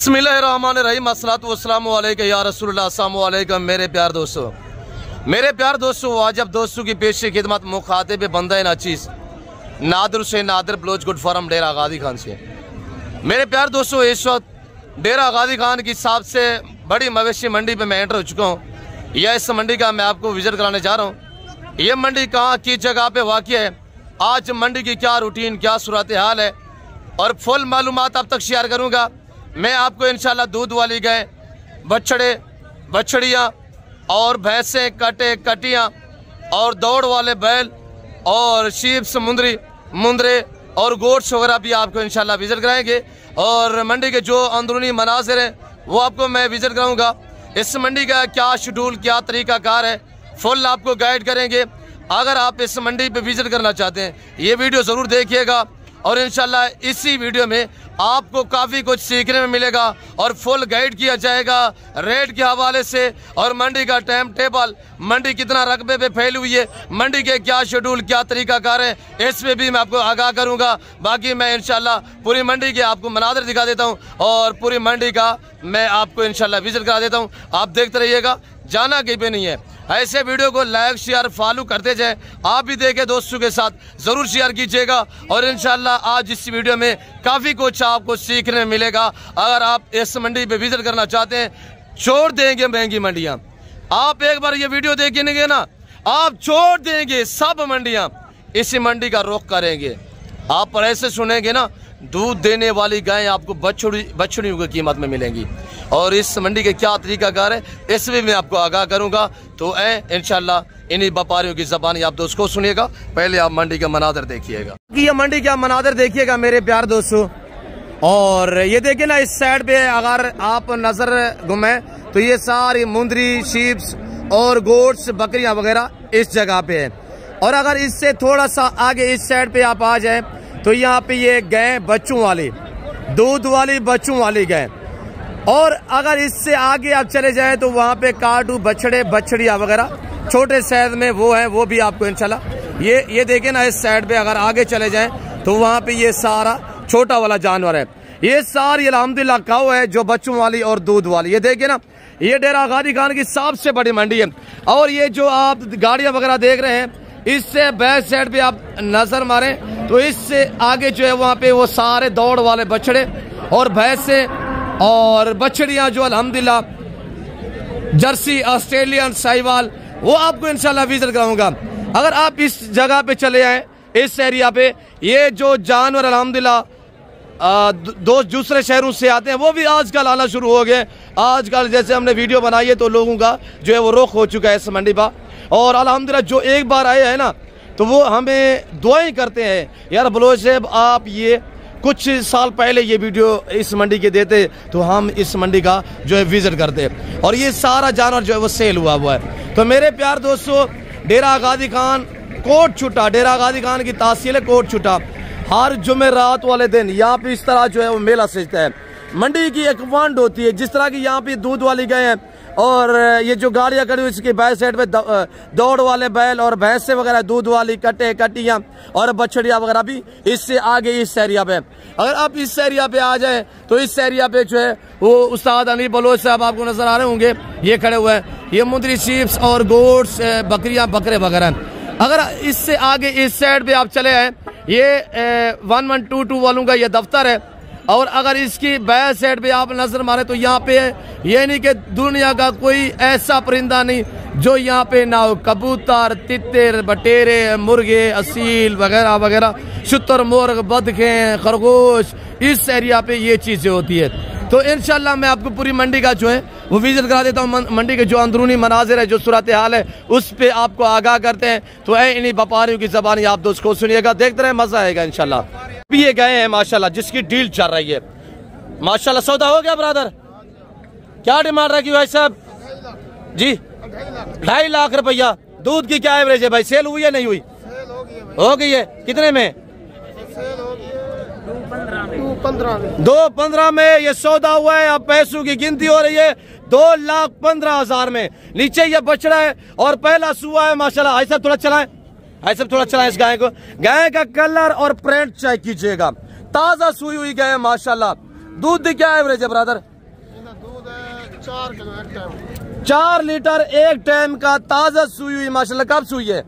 बिस्मिल्लाहिर्रहमानिर्रहीम अस्सलातु वस्सलामु अलैका या रसूलुल्लाह अस्सलामु अलैकुम। मेरे प्यार दोस्तों आज अब दोस्तों की पेश खिदमत मुखातिब बंदा नाचीज़ नादिर से नादिर बलोच गुड फार्म डेरा गादी खान से। मेरे प्यार दोस्तों इस वक्त डेरा गादी खान की सबसे बड़ी मवेशी मंडी पे मैं एंटर हो चुका हूँ। यह इस मंडी का मैं आपको विजिट कराने जा रहा हूँ। यह मंडी कहाँ की जगह पे वाक़ है, आज मंडी की क्या रूटीन क्या सूरत हाल है और फुल मालूमात अब तक शेयर करूँगा। मैं आपको इंशाल्लाह दूध वाली गाय, बछड़े बछड़ियाँ और भैंसें, कटे कटियाँ और दौड़ वाले बैल और शीप समुंदरी मुंदरे और गोट्स वगैरह भी आपको इंशाल्लाह विजिट कराएंगे। और मंडी के जो अंदरूनी मनाजिर हैं वो आपको मैं विजिट कराऊंगा। इस मंडी का क्या शेड्यूल क्या तरीक़ाकार है फुल आपको गाइड करेंगे। अगर आप इस मंडी पे विजिट करना चाहते हैं ये वीडियो ज़रूर देखिएगा और इंशाल्लाह इसी वीडियो में आपको काफ़ी कुछ सीखने में मिलेगा और फुल गाइड किया जाएगा रेट के हवाले से और मंडी का टाइम टेबल, मंडी कितना रकबे पे फैली हुई है, मंडी के क्या शेड्यूल क्या तरीक़ाकार है, इस पे भी मैं आपको आगाह करूंगा। बाकी मैं इंशाल्लाह पूरी मंडी के आपको मनाज़िर दिखा देता हूं और पूरी मंडी का मैं आपको इंशाल्लाह विजिट करा देता हूं। आप देखते रहिएगा, जाना कहीं पे नहीं है। ऐसे वीडियो को लाइक शेयर फॉलो करते जाएं। आप भी देखें, दोस्तों के साथ ज़रूर शेयर कीजिएगा और इंशाल्लाह आज इस वीडियो में काफ़ी कुछ आपको सीखने मिलेगा। अगर आप इस मंडी पे विजिट करना चाहते हैं, छोड़ देंगे महंगी मंडियां। आप एक बार ये वीडियो देखेंगे ना, आप छोड़ देंगे सब मंडियां, इसी मंडी का रुख करेंगे। आप पर ऐसे सुनेंगे ना, दूध देने वाली गायें आपको बछड़ियों की कीमत में मिलेंगी और इस मंडी के क्या तरीकाकार है इस भी मैं आपको आगाह करूंगा। तो इंशाल्लाह इन्हीं व्यापारियों की ज़बानी आप दोस्त को सुनिएगा। पहले आप मंडी का मनाज़र देखिएगा कि ये मंडी का मनाज़र देखिएगा मेरे प्यार दोस्तों। और ये देखिए ना, इस साइड पे अगर आप नजर घुमाएं तो ये सारी मुंदरी शीप्स और गोट्स बकरियां वगैरह इस जगह पे है। और अगर इससे थोड़ा सा आगे इस साइड पे आप आ जाए तो यहाँ पे ये गाय बच्चों वाली, दूध वाली बच्चों वाली गाय। और अगर इससे आगे आप चले जाएं तो वहाँ पे काटू बछड़े बछड़ियाँ वगैरह छोटे साइज में वो है, वो भी आपको इंशाल्लाह ये देखें ना, इस साइड पे अगर आगे चले जाएं तो वहाँ पे ये सारा छोटा वाला जानवर है। ये सारी अल्हम्दुलिल्लाह काऊ है जो बच्चों वाली और दूध वाली। ये देखिए ना, ये डेरा गादी खान की सबसे बड़ी मंडी है। और ये जो आप गाड़ियाँ वगैरह देख रहे हैं, इससे बैक साइड पे आप नजर मारें तो इससे आगे जो है वहाँ पे वो सारे दौड़ वाले बछड़े और भैंसे और बछड़ियाँ जो अल्हम्दुलिल्लाह जर्सी, ऑस्ट्रेलियन, साहिवाल, वो आपको इंशाल्लाह विजिट कराऊंगा। अगर आप इस जगह पे चले आए, इस एरिया पे, ये जो जानवर अल्हम्दुलिल्लाह दूसरे शहरों से आते हैं वो भी आजकल आना शुरू हो गए। आजकल जैसे हमने वीडियो बनाई है तो लोगों का जो है वो रुख हो चुका है इस मंडी पर। और अल्हम्दुलिल्लाह जो एक बार आए हैं ना तो वो हमें दुआएं करते हैं, यार बलोच साहब आप ये कुछ साल पहले ये वीडियो इस मंडी के देते तो हम इस मंडी का जो है विजिट करते। और ये सारा जानवर जो है वो सेल हुआ है। तो मेरे प्यार दोस्तों, डेरा गादी खान कोट छुट्टा, डेरा गादी खान की तहसील है कोट छुट्टा। हर जुमेरात वाले दिन यहाँ पे इस तरह जो है वो मेला सजता है। मंडी की एक वंड होती है, जिस तरह की यहाँ पे दूध वाली गाय हैं और ये जो गाड़ियाँ खड़ी हुई इसके बैक साइड पे दौड़ वाले बैल और भैंसे वगैरह दूध वाली, कटे कटियाँ और बछड़ियाँ वगैरह भी इससे आगे इस एरिया पे। अगर आप इस एरिया पे आ जाए तो इस एरिया पे जो है वो उस्ताद अली बलोच साहब आपको नजर आ रहे होंगे, ये खड़े हुए हैं। ये मुंदरी शीप्स और गोट्स बकरियाँ बकरे वगैरह। अगर इससे आगे इस साइड पे आप चले आए, ये 1122 वालों का ये दफ्तर है। और अगर इसकी बैक साइड पे आप नजर मारे तो यहाँ पे ये नहीं कि दुनिया का कोई ऐसा परिंदा नहीं जो यहाँ पे ना हो। कबूतर, तितर, बटेरे, मुर्गे, असील वगैरह वगैरह, शुतुरमुर्ग, बतखें, खरगोश, इस एरिया पे ये चीजें होती है। तो इंशाल्लाह मैं आपको पूरी मंडी का जो है वो विजिट करा देता हूँ। मंडी के जो अंदरूनी मनाजिर है, जो सूरत हाल है, उस पे आपको आगाह करते हैं। तो इन्हीं व्यापारियों की ज़बानी आप दोस्त को सुनिएगा, देखते रहे, मजा आएगा इंशाल्लाह। भी ये गए हैं माशाल्लाह जिसकी डील चल रही है माशाल्लाह। सौदा हो गया ब्रदर? क्या डिमांड रखी भाई साहब जी? 2.5 लाख रुपया। दूध की क्या एवरेज है भाई? सेल हुई है नहीं हुई? हो गई है। कितने में? 2.15 में ये सौदा हुआ है। अब पैसों की गिनती हो रही है। 2,15,000 में। नीचे ये बछड़ा है और पहला सुआ है माशाल्लाह। ऐसा थोड़ा चलाएं, ऐसा थोड़ा चलाएं इस गाय को। गाय का कलर और प्रिंट चेक कीजिएगा, ताजा सुई हुई गाय माशाल्लाह। दूध दी क्या एवरेज है ब्रदर? दूध 4 किलो एक टाइम, 4 लीटर एक टाइम का ताजा सूई हुई माशाल्लाह। कब सूई है?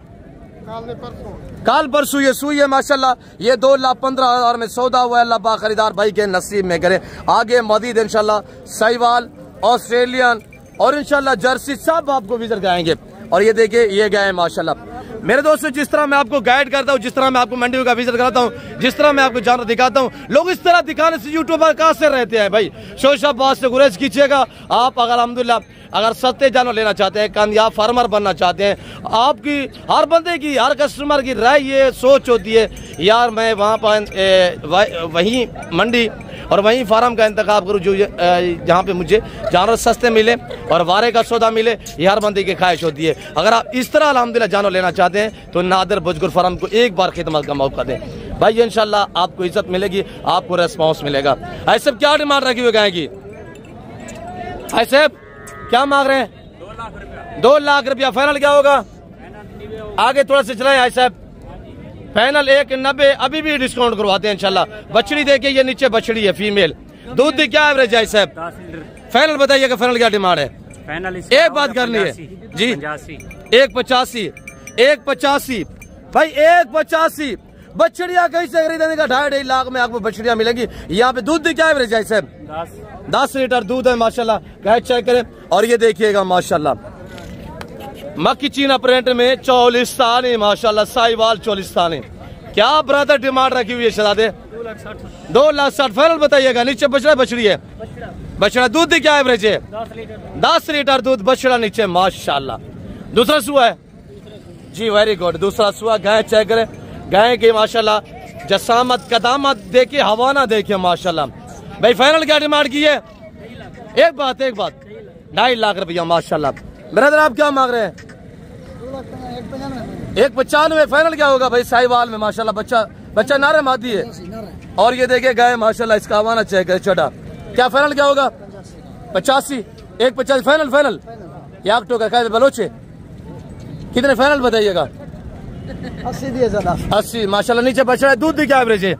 काल पर सूई है माशाल्लाह। ये 2,15,000 में सौदा हुआ है। अल्लाह पाक खरीदार भाई के नसीब में करे। आगे मजीद इंशाल्लाह साहिवाल, ऑस्ट्रेलियन और इंशाल्लाह जर्सी सब आपको विजिट कराएंगे। और ये देखिए ये गाय माशाल्लाह। मेरे दोस्तों, जिस तरह मैं आपको गाइड करता हूँ, जिस तरह मैं आपको मंडियों का विजिट कराता हूँ, जिस तरह मैं आपको जानवर दिखाता हूँ, लोग इस तरह दिखाने से यूट्यूबर कहाँ से रहते हैं भाई। शोशाबाद से गुरेज कीजिएगा। आप अगर अल्हम्दुलिल्लाह अगर सस्ते जानवर लेना चाहते हैं, कामयाब फार्मर बनना चाहते हैं, आपकी हर बंदे की, हर कस्टमर की राय ये सोच होती है यार मैं वहाँ पर वहीं मंडी और वहीं फार्म का इंतखाब करूँ जो जहाँ पे मुझे जानवर सस्ते मिले और वारे का सौदा मिले। ये हर बंदे की ख्वाहिश होती है। अगर आप इस तरह अल्हम्दुलिल्लाह जानवर लेना चाहते हैं तो नादिर बुजुर्ग फार्म को एक बार खिदमत का मौका दें भाई। इंशाल्लाह आपको इज्जत मिलेगी, आपको रेस्पॉन्स मिलेगा। ऐसे क्या डिमांड रखी हुई गाय की? ऐसे क्या मांग रहे हैं? 2 लाख रुपया। फाइनल क्या होगा? आगे थोड़ा सा चलाएं आई साहब। फाइनल 1,90। अभी भी डिस्काउंट करवाते हैं इंशाल्लाह। बछड़ी देखिए, ये नीचे बछड़ी है फीमेल। दूध की क्या एवरेज है साहब? 10 लीटर। फाइनल बताइएगा, फाइनल क्या डिमांड है? फाइनल एक बात करनी है जी। 1,85। 1,85 भाई, 1,85। बछड़िया कहीं से खरीदने का 2.5 लाख में आपको बछड़ियां मिलेंगी। यहाँ पे दूध की क्या एवरेज है साहब? 10 लीटर दूध है माशाल्लाह। गाय चेक करें। और ये देखिएगा माशाल्लाह मक्की चीना प्रिंट में चौलिस्तानी माशाल्लाह, साहिवाल चौलिस्तानी। क्या ब्रदर डिमांड रखी हुई है शहजादे? 2,60,000। फाइनल बताइएगा। नीचे बछड़ा बछड़ी है? बछड़ा। दूध की क्या एवरेज है? 10 लीटर दूध बछड़ा नीचे माशाल्लाह। दूसरा सुआ है जी, वेरी गुड। दूसरा सुआ। गाय चेक करें। गाय की माशाल्लाह जसामत कदामत देखिए, हवाना देखिए माशाल्लाह। भाई फाइनल क्या डिमांड की है? एक बात 2.5 लाख रुपया माशाल्लाह। ब्रदर आप क्या मांग रहे हैं? 1,95। फाइनल क्या होगा भाई? साहिवाल में माशाल्लाह बच्चा नारे मादी है। और ये देखिए गाय माशाल्लाह, इसका हवाना चेक है छोटा। क्या फाइनल क्या होगा? 85। 1,85 फाइनल। याक टोका क्या बलोचे कितने? फाइनल बताइएगा। 80 माशाल्लाह। नीचे बछड़ा है। दूध की क्या एवरेज है?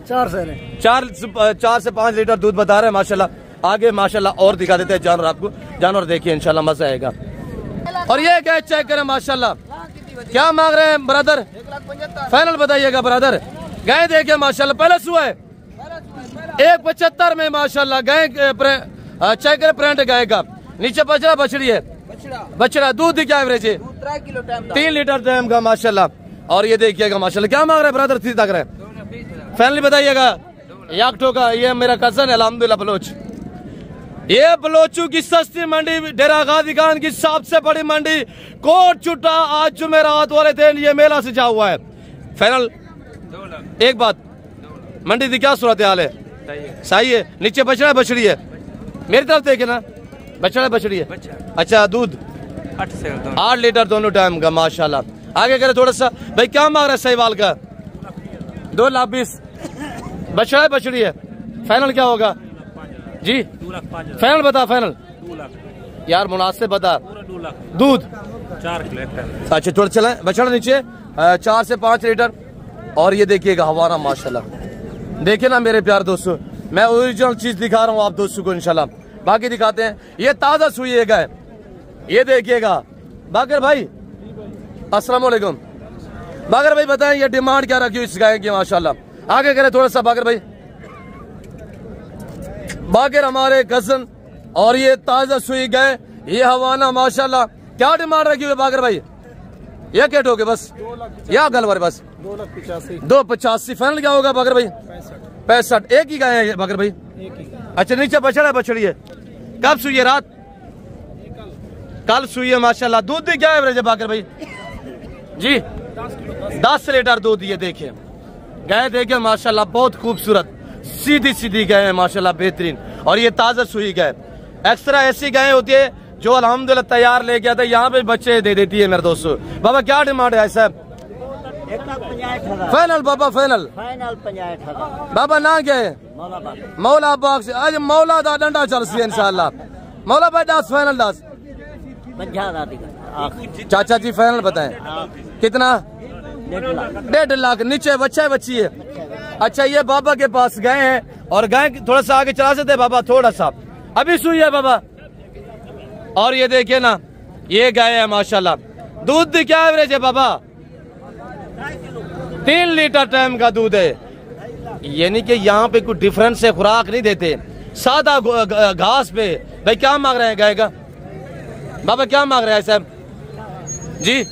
4 से 5 लीटर दूध बता रहे हैं माशाल्लाह। आगे माशाल्लाह और दिखा देते हैं जानवर आपको। जानवर देखिए इंशाल्लाह मजा आएगा। और ये गाय चेक करें माशाल्लाह। क्या मांग रहे हैं ब्रदर? फाइनल बताइएगा ब्रदर। गाय देखिए माशाल्लाह। पहले सुआ है 1,75 में माशाल्लाह। गाय चेक करें प्रिंट गाय का। नीचे बछड़ा बछड़ी है। बछड़ा। दूध क्या एवरेज है? 3 लीटर टाइम का माशाल्लाह। और ये देखिएगा माशाल्लाह। क्या मांग रहे हैं ब्रदर? 30 तक रहे। फाइनली बताइएगा। याकटो का ये मेरा कजन है अल्हम्दुलिल्लाह बलोच। ये बलोचू की सस्ती मंडी, डेरा गाजी खान की सबसे बड़ी मंडी कोट छुट्टा। आज जुमेरात वाले दिन ये मेला सजा हुआ है। फाइनल 1 बात, मंडी की क्या सूरत हाल है? सही है। नीचे बछड़ा बछड़ी है? मेरी तरफ देखे ना, बछड़ा बछड़ी है। अच्छा। दूध 8 लीटर दोनों टाइम का माशाल्लाह। आगे करे थोड़ा सा भाई। क्या मांग रहा है साहिवाल का? 2,20,000। बछड़ा है बछड़ी है? फाइनल क्या होगा जी? फाइनल बता। फाइनल 2 लाख यार, मुनासिब बता। 2 लाख। दूध 4 किलो। अच्छा थोड़ा चला। बछड़ा नीचे 4 से 5 लीटर। और ये देखिएगा हवाना माशाल्लाह। देखिए ना मेरे प्यार दोस्तों, मैं ओरिजिनल चीज दिखा रहा हूँ आप दोस्तों को इंशाल्लाह। बाकी दिखाते हैं। ये ताजा सुई है गाय। ये देखिएगा। बाकर भाई अस्सलाम वालेकुम। बाकर भाई बताएं ये डिमांड क्या रखी हुई इस गाय की माशाल्लाह? आगे करे थोड़ा सा बाकर भाई। बाकर हमारे कजन। और ये ताजा सुई गाय, ये हवाना माशाल्लाह। क्या डिमांड रखी हुई बाकर भाई? ये क्या ठोके बस या गल बार बस? 2,85। फाइनल क्या होगा बाकर भाई? 65। एक ही गाय है बाकर भाई? अच्छा। नीचे बछड़ा बछड़ी है? कब सुई है? रात। कल सुई है माशाल्लाह। दूध क्या एवरेज है बाकर भाई जी? 10 लीटर दूध। ये देखिए गाय देखिए माशाल्लाह, बहुत खूबसूरत सीधी सीधी गाय है माशाल्लाह, बेहतरीन। और ये ताजा सुई गाय। एक्स्ट्रा ऐसी गाय होती है जो अल्हम्दुलिल्लाह तैयार ले गया था, यहाँ पे बच्चे दे देती है मेरे दोस्तों। बाबा क्या डिमांड है साहब? 1,65,000 फाइनल बाबा। फाइनल 65,000 बाबा ना क्या है? मौला बाग से। आज मौला दा डंडा चल सी इंशाल्लाह। मौला भाई 10 फाइनल 10। चाचा जी फाइनल बताएं कितना? 1.5 लाख। 1.5 लाख। नीचे बच्चा है बच्ची है? अच्छा। ये बाबा के पास गए हैं और गाय थोड़ा सा आगे चला सकते बाबा, थोड़ा सा अभी सुई है बाबा। और ये देखिए ना, ये गाय है माशाल्लाह। दूध क्या एवरेज है बाबा? 3 लीटर टाइम का दूध है, यानी कि यहाँ पे कुछ डिफरेंस है, खुराक नहीं देते, सादा घास पे। भाई क्या मांग रहे हैं गाय का बाबा, क्या मांग रहे हैं साहब जी?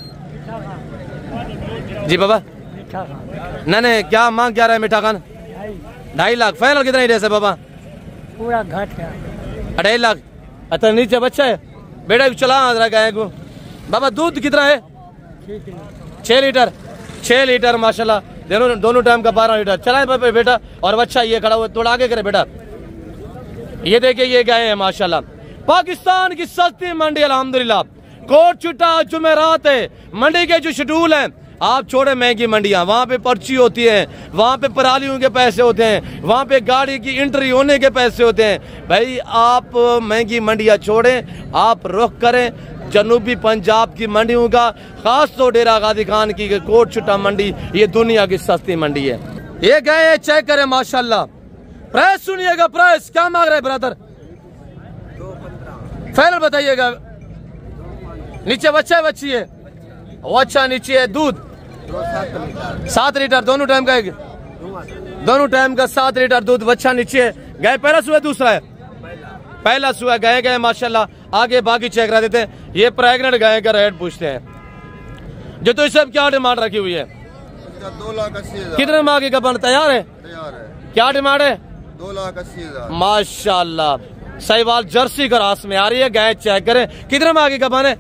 जी बाबा नहीं क्या मांग क्या रहा है मीठा खान? 2.5 लाख। फाइनल कितना ही रहे बाबा? पूरा घाट है 2.5 लाख। अच्छा नीचे बच्चा है बेटा, चला रहा गाय को बाबा। दूध कितना है? 6 लीटर। 6 लीटर माशाल्लाह, दोनों टाइम का 12 लीटर। चलाए बेटा। और बच्चा ये खड़ा हुआ, थोड़ा आगे करे बेटा। ये देखिए ये गाय है माशाल्लाह। पाकिस्तान की सस्ती मंडी अल्हम्दुलिल्लाह। कोट छुट्टा जुमेरात है, मंडी के जो शेड्यूल है आप छोड़े महंगी मंडियां, वहां पे पर्ची होती है, वहां पे परालियों के पैसे होते हैं, वहां पे गाड़ी की एंट्री होने के पैसे होते हैं। भाई आप महंगी मंडियां छोड़ें, आप रुख करें जनूबी पंजाब की मंडियों का, खास तो डेरा गाजी खान की कोट छुट्टा मंडी, ये दुनिया की सस्ती मंडी है। ये गए चेक करें माशाल्लाह। प्राइस सुनिएगा, प्राइस क्या मांग रहे ब्रदर? 2.15 फाइनल बताइएगा। नीचे बच्चा है बच्ची है? अच्छा नीचे है। दूध 7 लीटर दोनों टाइम का, दोनों टाइम का 7 लीटर दूध। बच्चा नीचे है। गाय पहला सुबह दूसरा है? पहला सुबह गाय गए माशाल्लाह। आगे बाकी चेक करा देते हैं। ये प्रेग्नेंट गाय का रेट पूछते हैं। जो तो सब क्या डिमांड रखी हुई है? 2,80,000। कितने माह की कपन तैयार है? तैयार है। क्या डिमांड है? 2,80,000 माशाल्लाह। सहीवाल जर्सी का रास में आ रही है। गाय चेक करें कितने माह की कपन है?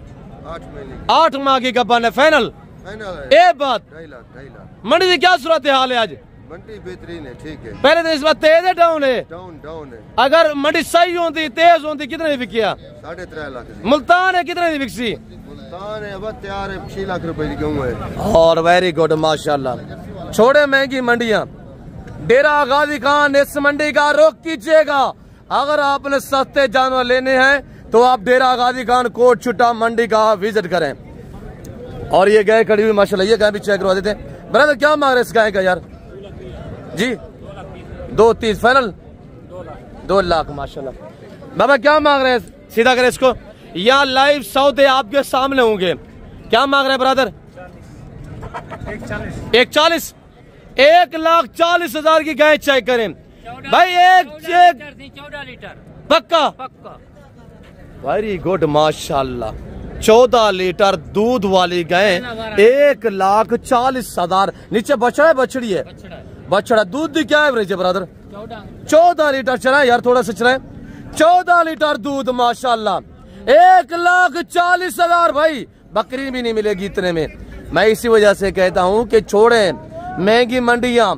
8 महीने। 8 माह की कपन है। फाइनल एक बात, 2.5 लाख। मंडी की क्या सूरत हाल है आज? मंडी बेहतरीन है, ठीक है। पहले तो इस बार तेज है डाउन है? डाउन है। अगर मंडी सही होती तेज होती कितने की बिकिया? 3.5 लाख। मुल्तान है कितने की बिकसी? मुल्तान है अब तैयार है, 6 लाख रुपए की गेहूं है। और वेरी गुड माशाल्लाह। छोड़े महंगी मंडियां, डेरा गाजी खान इस मंडी का रुख कीजिएगा। अगर आपने सस्ते जानवर लेने हैं तो आप डेरा गाजी खान कोट छुट्टा मंडी का विजिट करें। और ये गाय खड़ी हुई माशाल्लाह, ये गाय भी चेक करवा देते हैं। ब्रदर क्या मांग रहे हैं इस गाय का यार जी? 2.30 फाइनल 2 लाख माशाल्लाह। बाबा क्या मांग रहे हैं? सीधा करें इसको। यहाँ लाइव सौदे आपके सामने होंगे। क्या मांग रहे हैं ब्रदर? 1,40,000। 1,40,000 की गाय चेक करें भाई। एक 14 लीटर पक्का पक्का। वेरी गुड माशाल्लाह। 14 लीटर दूध वाली गाय 1,40,000। नीचे बछड़ा है बछड़ी है? बछड़ा। दूध क्या एवरेज है ब्रदर? 14 लीटर। चला यार थोड़ा सा चलाए। 14 लीटर दूध माशाल्लाह। 1,40,000 भाई, बकरी भी नहीं मिलेगी इतने में। मैं इसी वजह से कहता हूं कि छोड़े महंगी मंडियां।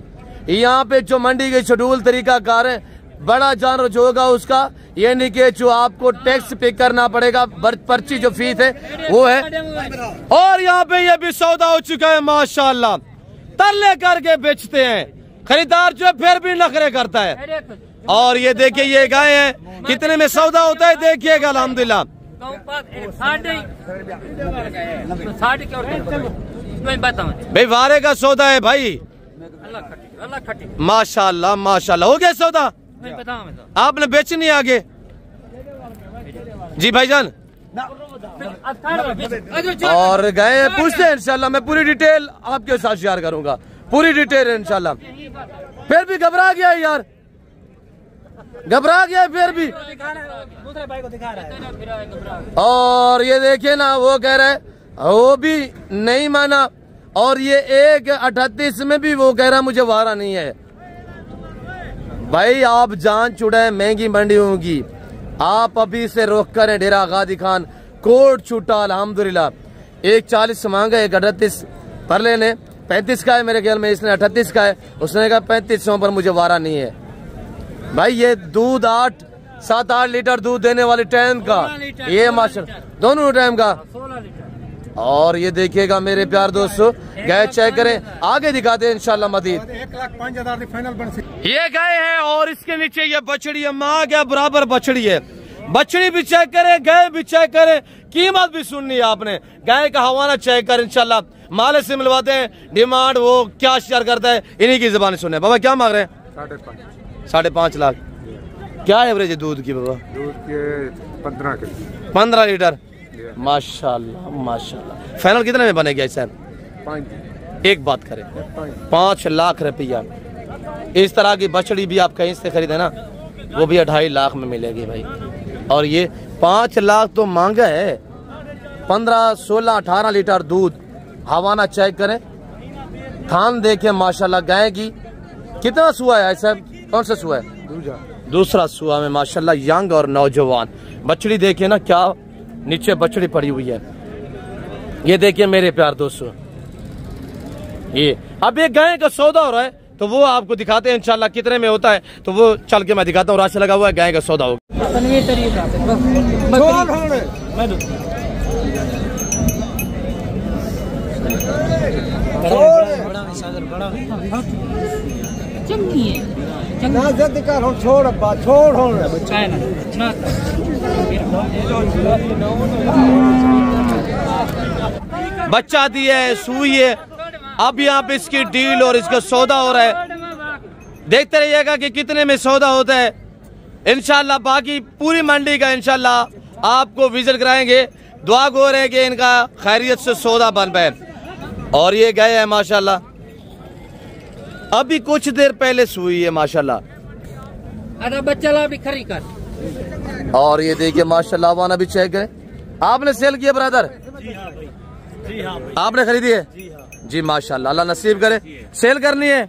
यहाँ पे जो मंडी के शेड्यूल तरीका कार है, बड़ा जानवर जो होगा उसका ये नहीं कि जो आपको टैक्स पे करना पड़ेगा, पर्ची जो फीस है वो है। और यहाँ पे ये भी सौदा हो चुका है माशाल्लाह। तरले करके बेचते हैं, खरीदार जो फिर भी नखरे करता है। और ये देखिए ये गाय है, कितने में सौदा होता है देखिएगा अल्हम्दुलिल्लाह। भाई वारे का सौदा है भाई माशाल्लाह माशाल्लाह। हो गया सौदा? आपने बेचनी आगे जी भाईजान? और गए पूछते हैं इंशाल्लाह। मैं पूरी डिटेल आपके साथ शेयर करूंगा, पूरी डिटेल इंशाल्लाह। फिर भी घबरा गया यार, घबरा गया फिर भी। दूसरे भाई को दिखा रहा है। और ये देखिए ना, वो कह रहा है वो भी नहीं माना। और ये 1,38 में भी वो कह रहा मुझे वारा नहीं है। भाई आप जान चुड़े महंगी मंडियों की, आप अभी से रोक करें। डेरा गाजी खान कोट छूटा अल्हम्दुलिल्लाह। 1,40 मांगा, 1,38 पर लेने 35 का है मेरे ख्याल में, इसने 38 का है। उसने कहा 3500 पर मुझे वारा नहीं है। भाई ये दूध 7-8 लीटर दूध देने वाले टाइम का, ये माशाल्लाह दोनों टाइम का। 16 लीटर। और ये देखिएगा मेरे प्यार दोस्तों, गाय चेक करें, आगे दिखाते हैं इंशाल्लाह मजीद। 1,05,000 फाइनल बन सकती। ये गाय है और इसके नीचे ये बछड़ी है, माँ क्या बराबर बछड़ी है। बछड़ी भी चेक करें, गाय भी चेक करें, कीमत भी सुननी है आपने। गाय का हवाला चेक करें इंशाल्लाह, माले से मिलवाते हैं। डिमांड वो क्या शेयर करता है इन्हीं की जुबान सुने। बाबा क्या मांग रहे हैं? 5.5 लाख। क्या एवरेज है दूध की बाबा? दूध के 15 किलो। 15 लीटर माशाल्लाह माशाल्लाह। फाइनल कितने में बनेगा सर? 5। एक बात करें 5 लाख रुपया। इस तरह की बछड़ी भी आप कहीं से खरीदे ना, वो भी 2.5 लाख में मिलेगी भाई। और ये 5 लाख तो मांगा है। 15, 16, 18 लीटर दूध। हवाना चेक करें, थान देखें माशाल्लाह। गाय की कितना सुआ है सर? कौन सा सुआ है? दूसरा सुआ में माशाल्लाह यंग और नौजवान। बछड़ी देखिए ना, क्या नीचे बछड़ी पड़ी हुई है। ये देखिए मेरे प्यार दोस्तों, ये अब एक गाय का सौदा हो रहा है, तो वो आपको दिखाते हैं इंशाल्लाह कितने में होता है। तो वो चल के मैं दिखाता हूँ। राशि लगा हुआ है, गाय का सौदा होगा। बच्चा दिया है, सुई है। अब यहाँ पे इसकी डील और इसका सौदा हो रहा है। देखते रहिएगा कि कितने में सौदा होता है इंशाल्लाह। बाकी पूरी मंडी का इंशाल्लाह आपको विजिट कराएंगे। दुआ गो रहे कि इनका खैरियत से सौदा बन पाए। और ये गए है माशाल्लाह, अभी कुछ देर पहले सुई है माशाल्लाह। अरे बच्चा ला भी खरी कर। और ये देखिए माशाल्लाह, वाना भी चेक करें। आपने सेल किया ब्रदर? जी हाँ भाई। आपने खरीदी है? जी माशाल्लाह, अल्लाह नसीब करे। सेल करनी है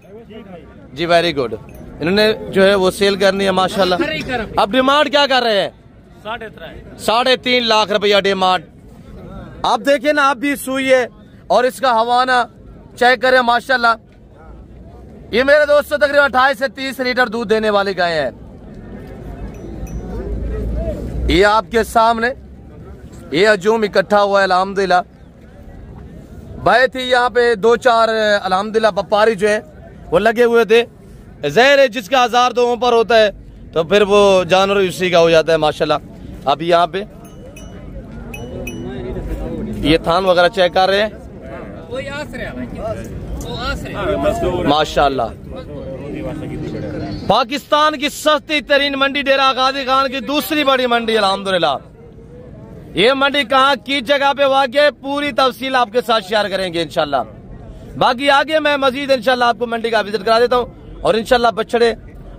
जी, वेरी गुड। इन्होंने जो है वो सेल करनी है माशाल्लाह। अब डिमांड क्या कर रहे हैं? 3.5 लाख रुपया डिमांड। आप देखिए ना, आप भी सुई है और इसका हवाना चेक करें माशाल्लाह। ये मेरे दोस्तों तकरीबन 28 से 30 लीटर दूध देने वाली गाय है। ये आपके सामने ये हजूम इकट्ठा हुआ है अल्हम्दुलिल्लाह। भाई थी यहाँ पे 2-4 अल्हम्दुलिल्लाह व्यापारी जो है वो लगे हुए थे। ज़ाहिर है जिसका 1000 तो ऊपर होता है तो फिर वो जानवर उसी का हो जाता है माशाल्लाह। अभी यहाँ पे ये थान वगैरह चेक कर रहे हैं माशाल्लाह। पाकिस्तान की सस्ती तरीन मंडी डेरा गाजी खान की दूसरी बड़ी मंडी अल्हम्दुलिल्लाह। ये मंडी कहाँ की जगह पे वाक़ई है, पूरी तफसील आपके साथ शेयर करेंगे इंशाल्लाह। बाकी आगे मैं मजीद इंशाल्लाह आपको मंडी का विजिट करा देता हूँ और इंशाल्लाह बछड़े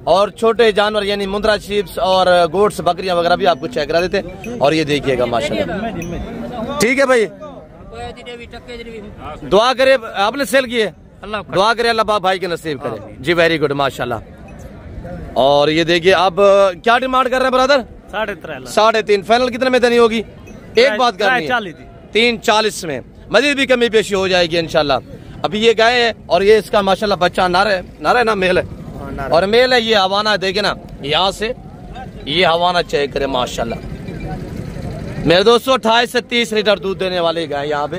और छोटे जानवर यानी मुंद्रा शीप्स और गोट्स बकरियां वगैरह भी आपको चेक करा देते। और ये देखिएगा माशाल्लाह। ठीक है भाई, दुआ करे। आपने सेल किए? दुआ करे अल्लाह भाई के नसीब करे जी। वेरी गुड माशाल्लाह। और ये देखिए आप क्या डिमांड कर रहे हैं ब्रदर? 3.5। फाइनल कितने में देनी होगी? एक बात करनी है 3.40 में। मजीद भी कमी पेशी हो जाएगी इंशाल्लाह। अभी ये गाय है और ये इसका माशाल्लाह बच्चा नर है ना मेल है? और मेल है। ये हवाना देखे ना, यहाँ से ये हवाना चेक करे माशाल्लाह। मेरे दोस्तों 28 से 30 लीटर दूध देने वाली गाय यहाँ पे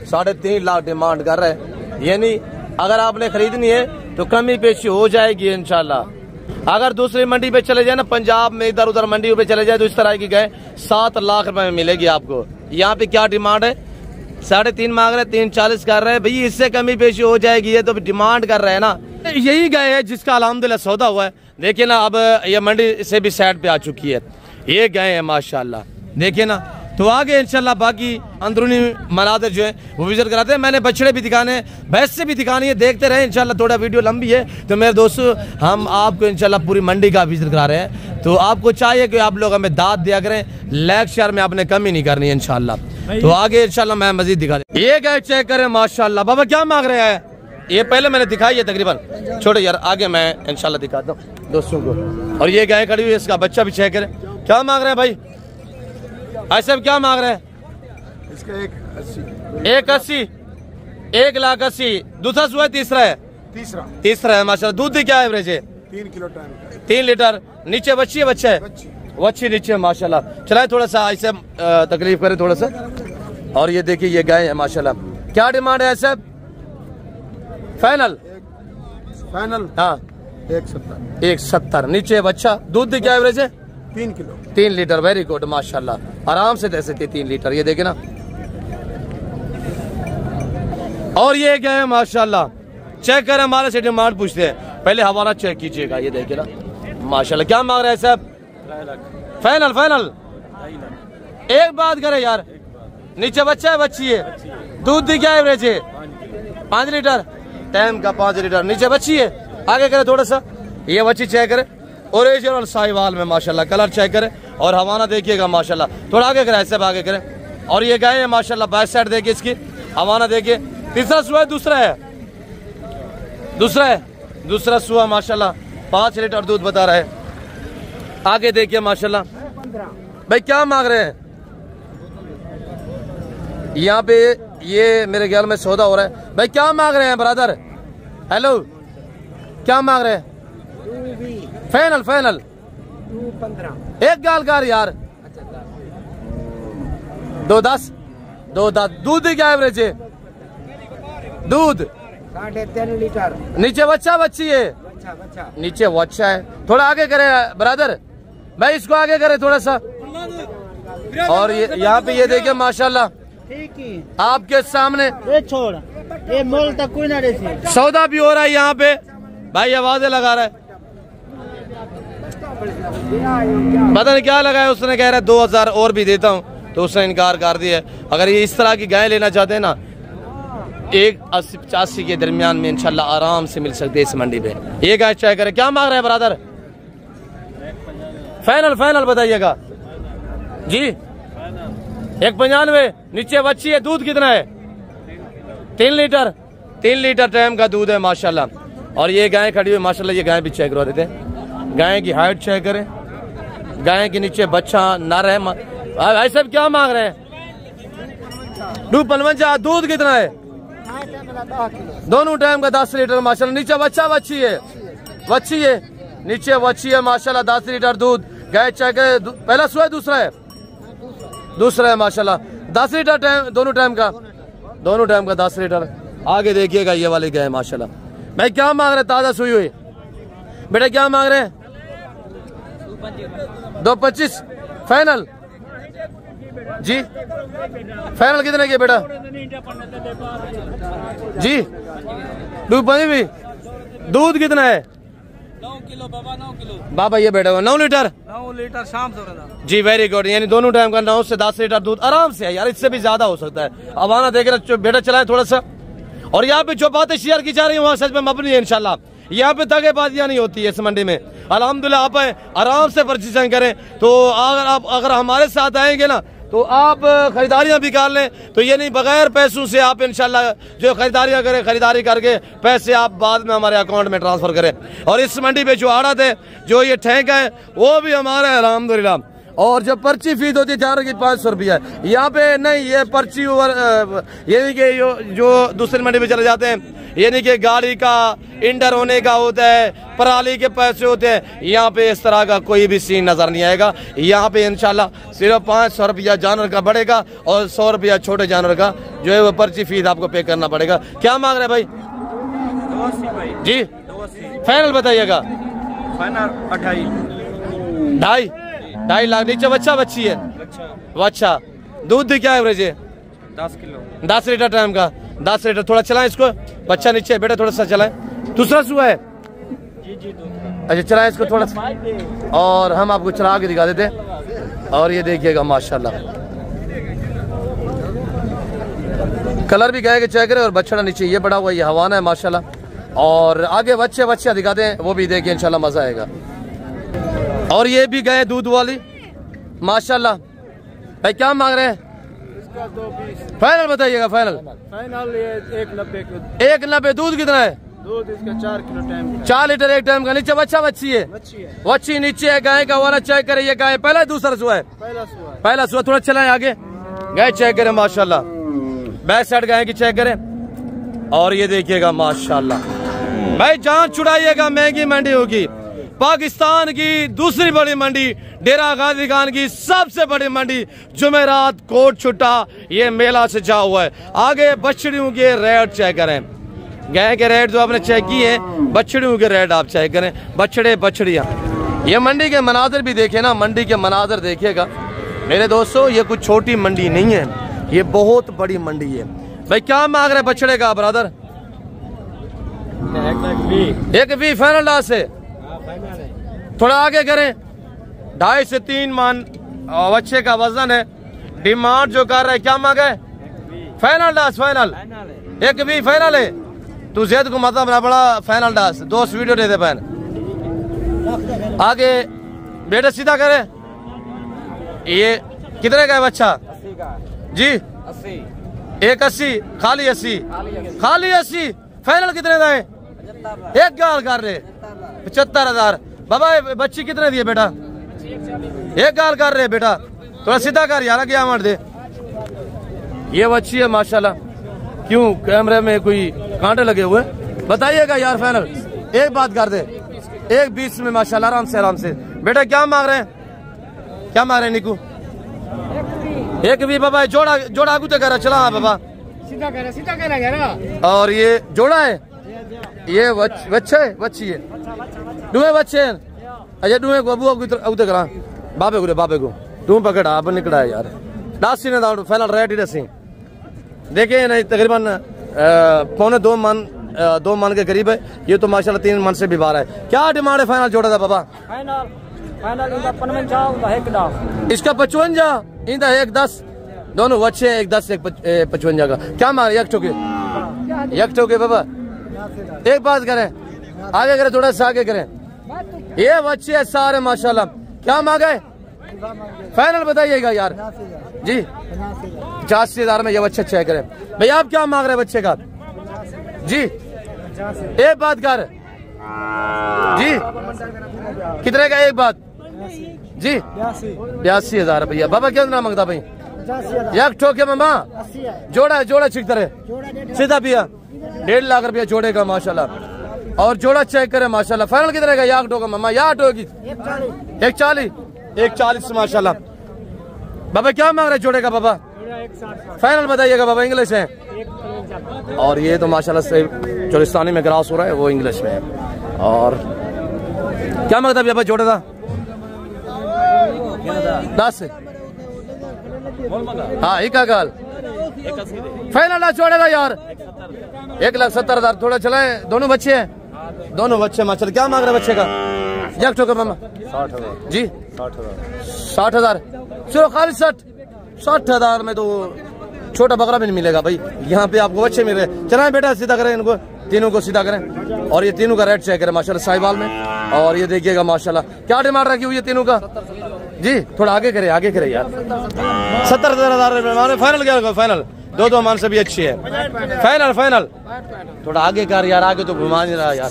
3.5 लाख डिमांड कर रहे हैं। यानी अगर आपने खरीदनी है तो कमी पेशी हो जाएगी इंशाल्लाह। अगर दूसरी मंडी पे चले जाए ना, पंजाब में इधर उधर मंडियों पे चले जाए तो इस तरह की गाय 7 लाख रुपए में मिलेगी आपको। यहाँ पे क्या डिमांड है? 3.5 मांग रहे, 3.40 कर रहे हैं भाई। इससे कमी पेशी हो जाएगी। ये तो डिमांड कर रहे हैं ना। यही गाय है जिसका अल्हम्दुलिल्लाह सौदा हुआ है। देखिए ना, अब ये मंडी से भी साइड पे आ चुकी है। ये गाय है माशाल्लाह, देखिए ना। तो आगे इंशाल्लाह बाकी अंदरूनी मनाज़िर जो है वो विजिट कराते हैं। मैंने बछड़े भी दिखाने हैं, भैंस से भी दिखानी है। देखते रहे इंशाल्लाह। थोड़ा वीडियो लंबी है तो मेरे दोस्तों हम आपको इंशाल्लाह पूरी मंडी का विजिट करा रहे हैं। तो आपको चाहिए कि आप लोग हमें दाद दिया करें, लाइक शेयर में आपने कमी नहीं करनी है इंशाल्लाह। तो आगे इंशाल्लाह मैं मजीद दिखा दे। ये गाय चेक करें माशाल्लाह। बाबा क्या मांग रहे हैं? ये पहले मैंने दिखाई है तकरीबन। छोड़ो यार, आगे मैं इंशाल्लाह दिखाता हूँ दोस्तों को। और ये गाय खड़ी हुई है, इसका बच्चा भी चेक करें। क्या मांग रहे हैं भाई? ऐसे क्या मांग रहे हैं? इसका 1.80। 1,80,000। दूसरा सुआ है? तीसरा है? तीसरा है माशाल्लाह। दूध क्या एवरेज है? 3 किलो टाइम। 3 लीटर। नीचे बच्ची है? बच्चा है? बच्ची नीचे है माशाल्लाह। चलाए थोड़ा सा ऐसे तकलीफ करे थोड़ा सा। और ये देखिए ये गाय है माशाल्लाह। क्या डिमांड है सब? फाइनल हाँ 1.70। नीचे बच्चा। दूध क्या एवरेज है? 3 किलो। 3 लीटर। वेरी गुड माशाल्लाह। आराम से दे सकती है 3 लीटर। ये देखे ना। और ये क्या है माशाल्लाह, चेक करें। हमारे से डिमांड पूछते हैं, पहले हवाला चेक कीजिएगा। ये देखे ना, माशाल्लाह। क्या मांग रहे हैं साहब? Final final. एक बात करे यार, नीचे बच्चा है बच्ची है? दूध दी क्या एवरेज है? 5 लीटर टाइम का, 5 लीटर। नीचे बच्ची है, आगे करे थोड़ा सा, ये बच्ची चेक करे, ओरिजिनल साहिवाल में माशाल्लाह, कलर चेक करे और हवाना देखिएगा माशाल्लाह। थोड़ा आगे करे, ऐसे आगे करे। और ये गाय है माशाल्लाह, बैक साइड देखिए इसकी, हवाना देखिए। तीसरा सुआ है, दूसरा है, दूसरा सुआ माशाल्लाह, 5 लीटर दूध बता रहा है। आगे देखिए माशाल्लाह। भाई क्या मांग रहे हैं यहाँ पे? ये मेरे ख्याल में सौदा हो रहा है। भाई क्या मांग रहे हैं ब्रदर? हेलो, क्या मांग रहे हैं? Final final. 2.15। एक गाल कार यार, 2.10। दूध क्या एवरेज है? दूध 3.5 लीटर। नीचे बच्चा बच्ची है? बच्चा। नीचे बच्चा है। थोड़ा आगे करे ब्रदर, भाई इसको आगे करे थोड़ा सा। और ये यहाँ पे ये देखिए माशाल्लाह, ठीक ही आपके सामने ये छोड़, ये मोल तक कोई ना रेसी। सौदा भी हो रहा है यहाँ पे। भाई आवाजें लगा रहा है, पता नहीं क्या लगाया उसने। कह रहा है 2000 और भी देता हूँ, तो उसने इनकार कर दिया। अगर ये इस तरह की गाय लेना चाहते हैं ना, 180-85 के दरमियान में इंशाल्लाह आराम से मिल सकते हैं इस मंडी पे। ये गाय चाहे करे। क्या मांग रहे हैं ब्रदर? फाइनल फाइनल बताइएगा जी। 1.95। नीचे बच्ची है, दूध कितना है? 3 लीटर। 3 लीटर टाइम का दूध है माशाल्लाह। और ये गाय खड़ी हुई माशाल्लाह, ये गाय भी चेक करवा देते हैं। गाय की हाइट चेक करें, गाय के नीचे बच्चा नर है। भाई साहब क्या मांग रहे हैं? 2.55। दूध कितना है? दोनों टाइम का 10 लीटर माशाल्लाह। नीचे बच्चा बच्ची है? बच्ची है, नीचे बच्ची है माशाल्लाह, 10 लीटर दूध। गाय चेक है, पहला सुआ है, दूसरा है? दूसरा है माशाल्लाह। 10 लीटर टाइम, दोनों टाइम का 10 लीटर। आगे देखिएगा ये वाली गाय माशाल्लाह। भाई क्या मांग रहे हैं? ताजा सुई हुई बेटा, क्या मांग रहे हैं? 2.25 फाइनल जी। फाइनल कितने के बेटा जी? 2.25। दूध कितना है? 9 किलो बाबा, 9 किलो बाबा। ये बेटा 9 लीटर। 9 लीटर शाम से जी, वेरी गुड। यानी दोनों टाइम का 9 से 10 लीटर दूध आराम से है यार, इससे भी ज्यादा हो सकता है। अब आना देख रहे बेटा, चलाए थोड़ा सा। और यहाँ पे जो बातें शेयर की जा रही है वहाँ सच में मबनी है इंशाल्लाह। यहाँ पे दगेबाजियां नहीं होती है इस मंडी में अल्हम्दुलिल्लाह। आप आराम से परचेजिंग करें। तो अगर हमारे साथ आएंगे ना, तो आप खरीदारियां भी कर लें। तो ये नहीं, बगैर पैसों से आप इंशाल्लाह जो खरीदारियां करें, खरीदारी करके पैसे आप बाद में हमारे अकाउंट में ट्रांसफर करें। और इस मंडी पे जो आड़त है, जो ये ठेका है, वो भी हमारा है अल्हम्दुलिल्लाह। और जो पर्ची फीस होती है 4 की 500 रुपया, यहाँ पे नहीं। ये पर्ची ये नहीं कि जो दूसरी मंडी में चले जाते हैं, ये नहीं कि गाड़ी का इंटर होने का होता है, पराली के पैसे होते हैं। यहाँ पे इस तरह का कोई भी सीन नजर नहीं आएगा। यहाँ पे इंशाल्लाह सिर्फ 500 रुपया जानवर का बढ़ेगा और 100 रुपया छोटे जानवर का जो है वो पर्ची फीस आपको पे करना पड़ेगा। क्या मांग रहे भाई? 82 जी, फाइनल बताइएगा। फाइनल 2.5 लाख। नीचे बच्चा बच्ची है? बच्चा। दूध क्या एवरेज है? 10 किलो 10 लीटर टाइम का, 10 लीटर। थोड़ा चलाएं इसको, बच्चा नीचे है बेटा, थोड़ा सा चलाएं। दूसरा सुआ है? जी। अच्छा, चलाएं इसको थोड़ा सा, और हम आपको चला के दिखा देते हैं। और ये देखिएगा माशाल्लाह, कलर भी गाय के चेक करें। और बछड़ा नीचे ये बड़ा हुआ, ये हवाना है माशाल्लाह। और आगे बच्चे दिखाते हैं, वो भी देखिए इंशाल्लाह मजा आएगा। और ये भी गए दूध वाली माशाल्लाह। भाई क्या मांग रहे हैं? फाइनल बताइएगा। फाइनल ये 1.90 1.90। दूध कितना है? दूध इसका 4 किलो टाइम 4 लीटर एक टाइम का। नीचे बच्चा बच्ची है? बच्ची नीचे है। गाय का वाला चेक करे, ये गाय पहला दूसरा सुआ है? पहला सुआ। थोड़ा चलाएं आगे, गाय चेक करें माशाल्लाह। बैक साइड गाय की चेक करें। और ये देखिएगा माशाल्लाह। भाई जान छुड़ाइएगा, महंगी मंडी होगी। पाकिस्तान की दूसरी बड़ी मंडी, डेरा गाजी खान की सबसे बड़ी मंडी, जुमेरात कोट छुट्टा, ये मेला सजा हुआ है। आगे बछड़ियों के रेट चेक करें, गाय के रेट जो आपने चेक किए हैं, बछड़ियों के रेट आप चेक करें। बछड़े बछड़ियाँ, ये मंडी के मनाजर भी देखे ना, मंडी के मनाजर देखिएगा मेरे दोस्तों। ये कुछ छोटी मंडी नहीं है, ये बहुत बड़ी मंडी है। भाई क्या मांग रहे बछड़े का ब्रदर? 1.20 1.20 फाइनल लास्ट है? थोड़ा आगे करें। 2.5 से 3 मन बच्चे का वजन है। डिमांड जो कर रहा है क्या मांगा है? फाइनल डांस फाइनल एक भी फाइनल है। तू जेद को मतलब ना बड़ा फाइनल डांस दोस्त वीडियो दे दे बहन। आगे बेटा सीधा करे। ये कितने का है बच्चा? 80 का जी 80 एक 80 खाली 80 खाली 80 फाइनल कितने का है? एक गाल कर रहे 75,000। बाबा बच्ची कितने दिए बेटा? एक गाल कर रहे बेटा। थोड़ा सीधा कर यार क्या मार दे। ये बच्ची है माशाल्लाह। क्यों कैमरे में कोई कांटे लगे हुए? बताइएगा यार फाइनल एक बात कर दे। 1.20 में माशाल्लाह आराम से। बेटा क्या मांग रहे हैं? क्या मांग रहे हैं निकू? एक भी बाबा जोड़ा आगू तक करा चला। हाँ बाबा सीधा करा और ये जोड़ा है। ये बच्चे है बच्ची है डूहे बच्चे हैं। अच्छा डूहे को अबू अबू तक करा बाबे को तू पकड़ा अब निकला है यार। डासी ने दाऊ फाइनल रेट ही डसी देखिए नहीं तकरीबन 2 मन के करीब है। ये तो माशाल्लाह 3 मन से भी बाहर है। क्या डिमांड है फाइनल जोड़ा था बाबा? फाइनल इनका 55 इसका 55 इनका 1.10 दोनों बच्चे 1.10 1.55 का क्या मार एक ठोके बाबा। एक बात करें आगे करें थोड़ा सा आगे करें। ये बच्चे सारे माशाल्लाह क्या मांगे? फाइनल बताइएगा यार जी। 85,000 में ये बच्चे चेक करें। भैया आप क्या मांग रहे हैं बच्चे का? जी एक बात कर जी कितने का? एक बात जी 82,000 भैया। बाबा क्या नाम मांगता भाई? एक ठोके मामा जोड़ा ठीक तरह सीधा भैया 1.5 लाख रुपया जोड़े का माशाल्लाह। और जोड़ा चेक करे माशाल्लाह। फाइनल कितने का? याक ठोका मामा याक ठोकी 140 माशाल्लाह। बाबा क्या मांग रहे जोड़े का बाबा? फाइनल बताइएगा बाबा इंग्लिश है। और ये तो माशाल्लाह से चोलिस्तानी में क्रॉस हो रहा है वो इंग्लिश में है। और क्या मांगता बाबा जोड़े का? 10 हाँ एक गाल फाइनल जोड़ेगा यार 1,70,000 थोड़ा चलाए। दोनों बच्चे हैं दोनों बच्चे माशाल्लाह। क्या मांग रहे बच्चे का? एक ठोके मामा 60,000 जी 60,000 चलो खाली 60,000 में तो छोटा बकरा भी नहीं मिलेगा भाई। यहाँ पे आपको बच्चे मिल रहे। चलाए बेटा सीधा करें इनको तीनों को सीधा करें। और ये तीनों का रेट चेक करें माशाल्लाह साहिबाल में। और ये देखिएगा माशाल्लाह क्या डिमांड रखी हुई है तीनों का जी। थोड़ा आगे करे यार 70,000 रुपये फाइनल क्या? फाइनल 2 मान से भी अच्छी है। फाइनल थोड़ा आगे कर यार आगे तो घुमा नहीं रहा यार।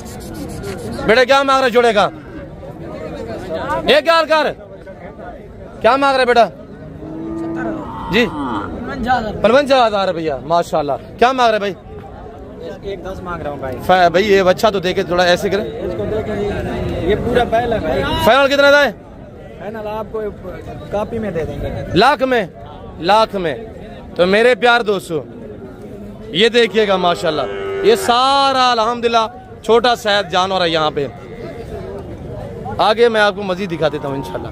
बेटा क्या मांग रहे जोड़े का? एक गाल कर क्या मांग रहे बेटा? जी 55,000 भैया माशाल्लाह। क्या मांग रहे भाई? 1.10 मांग रहा हूँ भाई। ये बच्चा तो देखे थोड़ा ऐसे करे। ये पूरा बैल है भाई। फाइनल कितना था? फाइनल आपको कॉपी में दे देंगे लाख में। तो मेरे प्यार दोस्तों ये देखिएगा माशाल्लाह ये सारा अल्हम्दुलिल्लाह छोटा शहद जानवर है यहाँ पे। आगे मैं आपको मजीद दिखा देता हूँ इंशाल्लाह।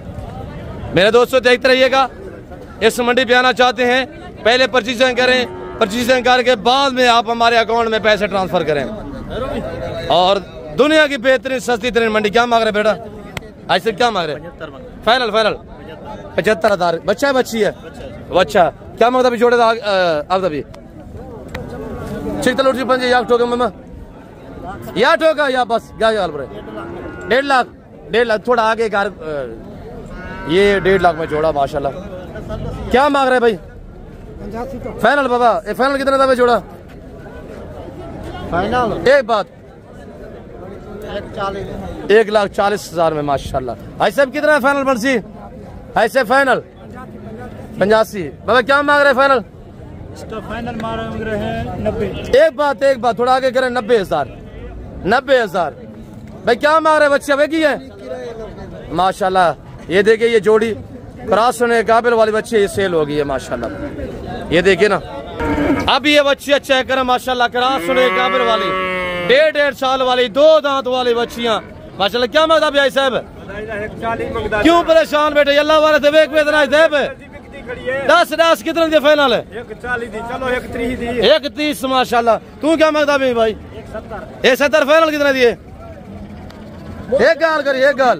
मेरे दोस्तों देखते रहिएगा। इस मंडी पे आना चाहते हैं पहले परचेजिंग करें। परचेजिंग करके बाद में आप हमारे अकाउंट में पैसे ट्रांसफर करें। और दुनिया की बेहतरीन सस्ती तरीन मंडी। क्या मांग रहे बेटा? ऐसे क्या मांग रहे? फाइनल 75,000 बच्चा है बच्ची है बच्चा। क्या मांगता भी जोड़े अब तभी ठीक तलो पंजे या ठोके मामा या ठोका या बस क्या यार 1.5 लाख थोड़ा आगे कार। ये 1.5 लाख में जोड़ा माशाल्लाह। क्या मांग रहे भाई? फाइनल बाबा फाइनल कितना था भाई जोड़ा? फाइनल एक बात 1,40,000 में माशाल्लाह। ऐसे कितना है फाइनल बंसी? ऐसे फाइनल 85। बाबा क्या मांग रहे फाइनल? इसका फाइनल मांग रहे हैं 90। एक बात थोड़ा आगे करें 90,000 भाई। क्या मांग रहे बच्चे? वे की है माशाल्लाह। ये देखिए ये जोड़ी क्रॉस होने के काबिल वाली बच्ची ये सेल हो गई है माशाल्लाह। ये देखिए ना अब ये बच्चियां चेक करें माशाल्लाह क्रॉस होने के काबिल वाली 1.5 साल वाली 2 दांत वाली बच्चियां माशाल्लाह। क्या मांगता भाई साहब? क्यों परेशान बेटे? अल्लाह वाले थे वेक वेदना देब 10 कितने दिए फाइनल है? 1.30 माशाल्लाह। तू क्या मांगता भाई? 1.70 फाइनल कितने दिए? एक गाल करिए एक गाल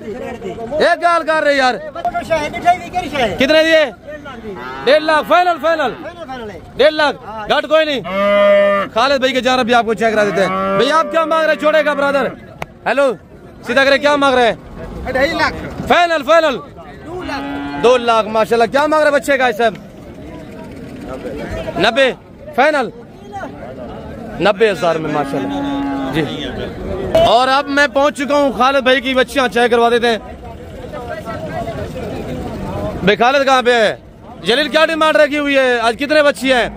एक गाल कर रहे यार, कितने दिए? 1.5 लाख फाइनल, फाइनल 1.5 लाख घट कोई नहीं। खालिद भाई के जान भी आपको चेक करा देते हैं। भैया आप क्या मांग रहे छोड़े का ब्रदर? हेलो सीधा करे, क्या मांग रहे हैं? 2.5 लाख फाइनल, फाइनल 2 लाख माशाल्लाह। क्या मांग रहे बच्चे का? सब 90 फाइनल, 90,000 में माशाल्लाह जी। और अब मैं पहुंच चुका हूं, खालिद भाई की बच्चियां चेक करवा देते हैं। भाई खालिद कहाँ पे है? जलील क्या डिमांड रखी हुई है आज? कितने बच्ची हैं?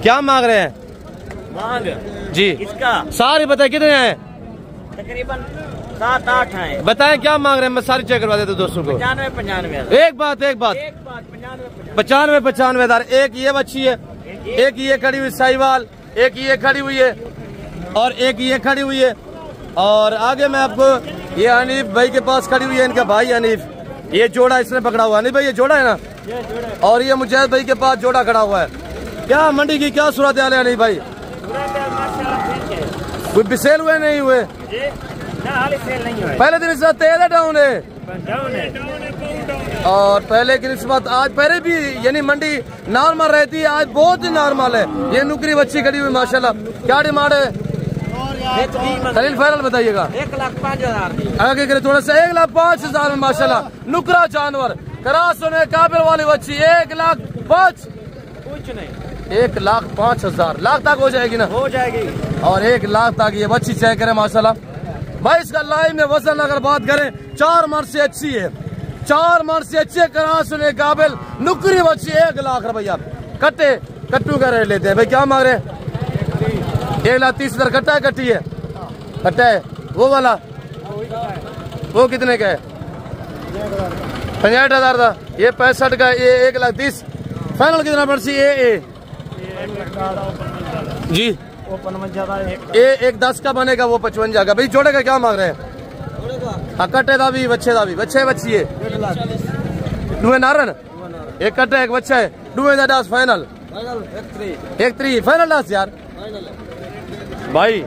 क्या मांग रहे हैं? जी इसका सारी बताए कितने हैं? तकरीबन 7-8 हैं। बताएं क्या मांग रहे हैं, मैं सारी चेक करवा देता हूं दोस्तों को। 95,000। एक बात 95,000। एक ये बच्ची है, एक ये खड़ी हुई साहिवाल, एक ये खड़ी हुई है और एक ये खड़ी हुई है। और आगे मैं आपको ये हनीफ भाई के पास खड़ी हुई है, इनका भाई हनीफ, ये जोड़ा इसने पकड़ा हुआ है। हनीफ भाई ये जोड़ा है ना? और ये मुजाहिद भाई के पास जोड़ा खड़ा हुआ है। क्या मंडी की क्या सूरत हाल है हनीफ भाई? कोई भी सेल हुए नहीं हुए? पहले दिन से तेज है, डाउन है? और पहले की निस्बत आज पहले भी यानी मंडी नॉर्मल रहती है, आज बहुत ही नॉर्मल है। ये नुकरी बच्ची खड़ी हुई माशाल्लाह। क्या डिमांड है? खलील फाइनल बताइएगा। 1,05,000। आगे करे थोड़ा सा, 1,05,000 में माशाल्लाह। नुकरा जानवर क्रास होने काबिल वाली बच्ची 1,05,000। कुछ नहीं, 1,05,000 लाख तक हो जाएगी ना? हो जाएगी। और 1 लाख तक ये बच्ची चेक करें माशाल्लाह भाई। इसका लाइव में वजन अगर बात करें 4 मन से अच्छी है, 4 मन से अच्छे क्रास होने काबिल नुकरी बच्ची 1 लाख रुपया। कट्टे कट्टू का रेट लेते हैं भाई। क्या मांग रहे हैं? 1,30,000 कट्टा है, कट्टी है? कट्टा है वो वाला, वो कितने का है? 65,000 था। ये 65 का, ये 1,30,000। फाइनल कितना पड़ती है? जी ये 1,10 का बनेगा, वो 55 का। भाई जोड़े का क्या मांग रहे हैं? हाँ कट्टे का भी, बच्चे का भी। बच्चे बच्ची है डुए नारन, एक कट्टा एक बच्चा है। डुए का 10 फाइनल, 1,3 फाइनल 10 यार। भाई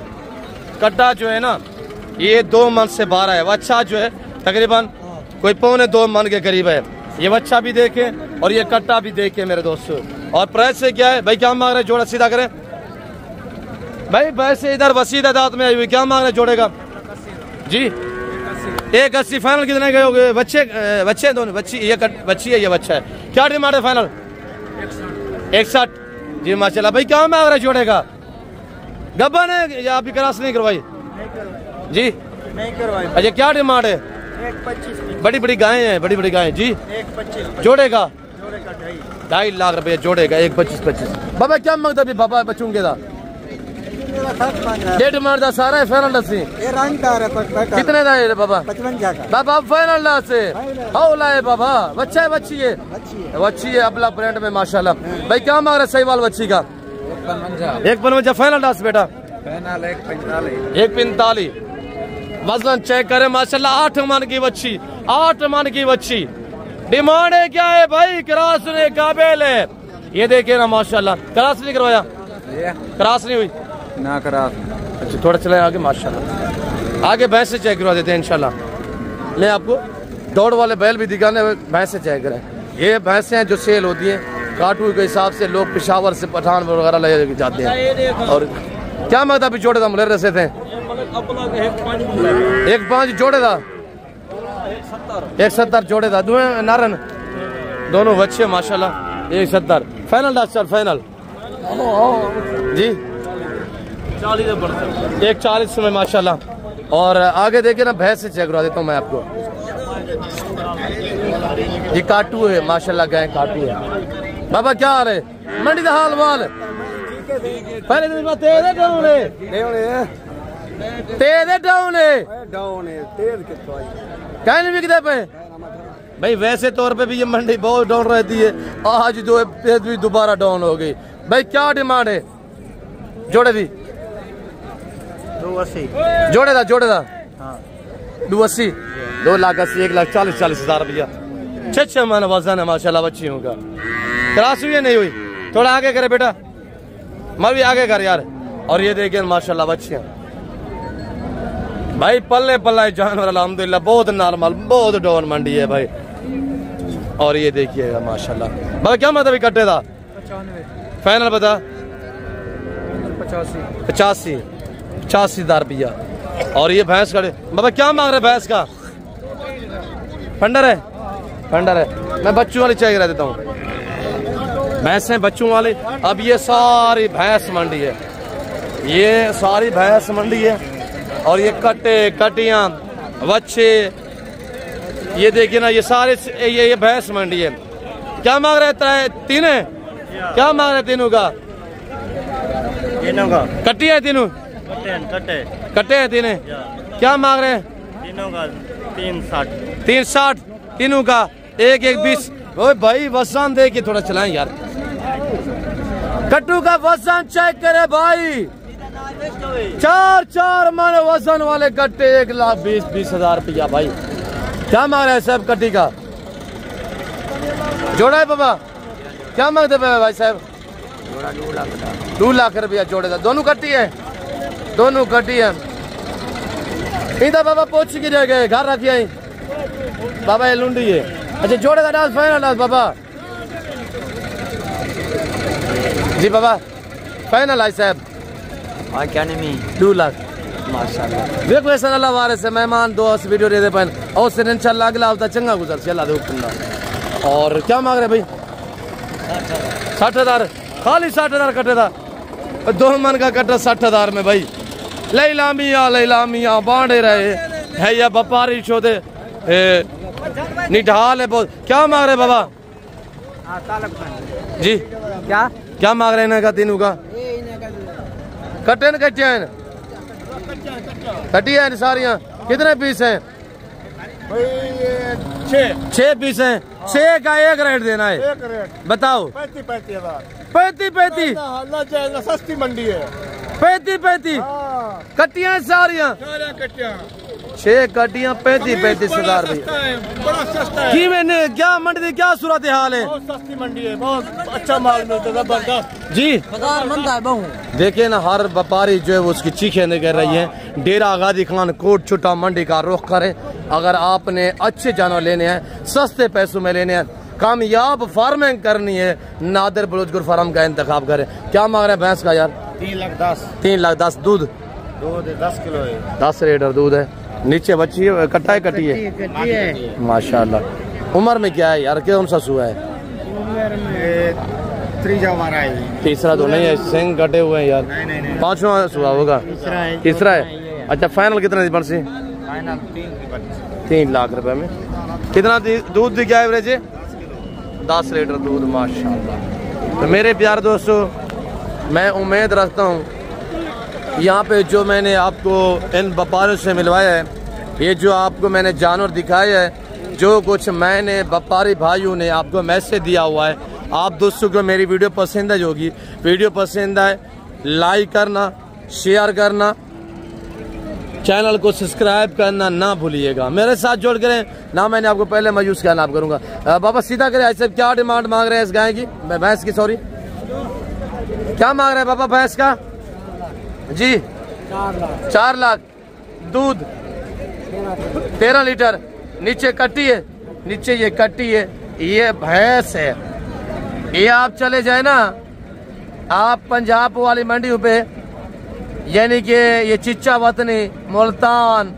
कट्टा जो है ना ये 2 मन से 12 है। बच्चा जो है तकरीबन कोई 2.25 मन के करीब है। ये बच्चा भी देखे और ये कट्टा भी देखे मेरे दोस्तों। और प्राइस से क्या है भाई? क्या मांग रहे हैं? जोड़ा सीधा करें भाई। वैसे इधर वसीदा दांत में आई हुई, क्या मांग रहे हैं जोड़े का? जी 1,80 फाइनल कितने गए हो गए? बच्चे दोनों, बच्ची ये बच्ची है, ये बच्चा है। क्या डिमांड है फाइनल? 61 जी माशाल्लाह। भाई क्या मांग रहे जोड़े का? गब्बन है या अभी क्रॉस नहीं करवाई? जी नहीं करवाई। अच्छा क्या डिमांड है? 1,25,000। बड़ी बड़ी गायें हैं, बड़ी बड़ी गायें जी। 1,25,000 जोड़े का? 2.5 लाख रुपए जोड़े का। 1,25,000। बाबा क्या मांगता अभी बाबा बच्चों के दा? डेढ़ मार दा सारा है फाइनल दसी। ये रंगदार है। कितने दा है बाबा? 55 का। बाबा फाइनल दा से हौला है बाबा। बच्चा है बच्ची है? बच्ची है अपना ब्रांड में माशाल्लाह। भाई क्या मांग रहे सही वाल बच्ची का? 1,55 फाइनल दास बेटा। फाइनल 1,45। 1,45 वजन चेक करें माशाल्लाह। 8 मन की बच्ची, 8 मन की बच्ची। डिमांड है क्या है भाई? क्रॉस ने काबिल है। ये देखिए ना माशाल्लाह। क्रॉस नहीं करवाया? क्रॉस नहीं हुई ना करा। अच्छा थोड़ा चले आगे माशाल्लाह। आगे भैंस से चेक करवा देते हैं इंशाल्लाह। ले आपको दौड़ वाले बैल भी दिखाने, भैंस से चेक करें। ये भैंसें हैं जो सेल होती हैं काटू के हिसाब से। लोग पेशावर से पठान वगैरह ले जाते हैं। और क्या मांगता अभी जोड़े था? मुले रसे थे 1,5 जोड़े था। 1,70 जोड़े था। नारन दोनों बच्चे माशाल्लाह। 1,70 फाइनल 10 फाइनल जी 1,40 में माशाल्लाह। और आगे देखिए ना भैंस से चेक करवा देता हूँ मैं आपको। ये काटू है माशाल्लाह, गाय काटू है। बाबा क्या हाल है? मंडी का हाल वाल पहले दिन में तेज है डाउन है? तेज है डाउन है? डाउन है। तेज कितना कहीं नहीं बिकते पे भाई। वैसे तौर पे भी ये मंडी बहुत डाउन रहती है। आज जो है भी दोबारा डाउन हो गई। भाई क्या डिमांड है जोड़े दी? 280 जोड़े था, जोड़े था। हाँ 280, 2,80,000, 1,40,000 रुपया। 6 मन वजन है माशाल्लाह बच्चियों का। क्रॉस हुई नहीं हुई? थोड़ा आगे करे बेटा, मैं भी आगे कर यार। और ये देखिए माशाल्लाह बच्चियां भाई पल्ले पल्ला जानवर अल्हम्दुलिल्लाह बहुत नॉर्मल, बहुत डॉन मंडी है भाई। और ये देखिएगा माशाल्लाह। भाई क्या मतलब कट्टे था? 95, फाइनल बता। 85, 85,000 रुपया। और ये भैंस का बाबा क्या मांग रहे भैंस का? फंडर है, फंडर है। मैं बच्चों वाली चाहिए करा देता हूँ, भैंस है बच्चों वाले। अब ये सारी भैंस मंडी है, ये सारी भैंस मंडी है। और ये कट्टे कटियां बच्चे, ये देखिए ना, ये सारे ये भैंस मंडी है। क्या मांग रहे हैं? तीन है? क्या मांग रहे तीनों का? तीनों का कट्टी है तीनों? कट्टे है तीन। क्या मांग रहे हैं? तीनों का 360। 360 तीनों का। एक 20। ओए भाई वजन दे के थोड़ा चलाएं यार, कट्टू का वजन चेक करे भाई। 4 मन वजन वाले कट्टे 1,20,000 रुपया भाई। क्या मांग रहे हैं साहब कट्टी का? जोड़ा है बाबा? क्या मांगते भाई साहब? 2 लाख रुपया जोड़े का। दोनों कट्टी है? दोनों कट्टी है। इधर बाबा पोछ के जा गए, घर रखिए बाबा। ये लुंडी है। अच्छा जोड़े का dance final dance Baba ji. Baba final I साहब। हाँ क्या नहीं 2 लाख माशाल्लाह। देखो ऐसा अल्लाह वारे से मेहमान दोस्त वीडियो दे दे पन और से इंशाल्लाह अगला हफ्ता चंगा गुजर से अल्लाह दे हुक्म। और क्या मांग रहे भाई? 60,000 खाली 60,000 कटे था। 2 मन का कट्टा 60,000 में भाई। लैलामिया बांधे रहे है या व्यापारी छोदे निढाल है बहुत। क्या मांग रहे बाबा जी? क्या मांग रहे इनका तीनों का? कट्टे न कट्टिया है? कट्टिया है सारियां। कितने पीस हैं? 6 पीस हैं। 6 का 1 रेट देना है। बताओ। 35 सस्ती मंडी है। 35 कट्टियां सारियां। 6 कट्टियां 35,000 की मैंने क्या मंडी क्या सूरत हाल है? बहुत सस्ती मंडी है, बहुत अच्छा माल मिलता है जबरदस्त जी। देखिए ना हर व्यापारी जो है वो उसकी चीखें निकल रही है। डेरा गाजी खान कोट छुट्टा मंडी का रुख करें। अगर आपने अच्छे जानवर लेने हैं, सस्ते पैसों में लेने हैं, कामयाब फार्मिंग करनी है, नादिर बलूचगढ़ फार्म का इंतखाब करें। क्या मांग रहे हैं भैंस का यार? 3,10,000। 3,10,000। दूध 10 किलो है। 10 लीटर दूध है। नीचे बच्ची है, कट्टा है कटी है माशाल्लाह। उम्र में क्या है यार? कौन सा सुआ है? तीसरा तो नहीं है, सिंग कटे हुए हैं यार। नहीं। 5वां सुआ होगा। तीसरा है। अच्छा फाइनल कितना बरसी? 3 लाख रुपए में। कितना दूध दी क्या एवरेज है? 10 लीटर दूध माशाल्लाह। तो मेरे प्यार दोस्तों, मैं उम्मीद रखता हूँ यहाँ पे जो मैंने आपको इन व्यापारियों से मिलवाया है, ये जो आपको मैंने जानवर दिखाया है, जो कुछ मैंने व्यापारी भाइयों ने आपको मैसेज दिया हुआ है, आप दोस्तों को मेरी वीडियो पसंद है होगी। वीडियो पसंद आए लाइक करना, शेयर करना, चैनल को सब्सक्राइब करना ना भूलिएगा। मेरे साथ जोड़ करें ना, मैंने आपको पहले मायूस किया ना आप करूँगा। बाबा सीधा करें ऐसे क्या डिमांड मांग रहे हैं इस गाय की, भैंस की सॉरी? क्या मांग रहे हैं बाबा भैंस का जी? 4 लाख। दूध 13 लीटर। नीचे कट्टी है, नीचे ये कट्टी है, ये भैंस है। ये आप चले जाए ना, आप पंजाब वाली मंडियों पे, यानी कि ये चिच्चा वतनी, मुल्तान,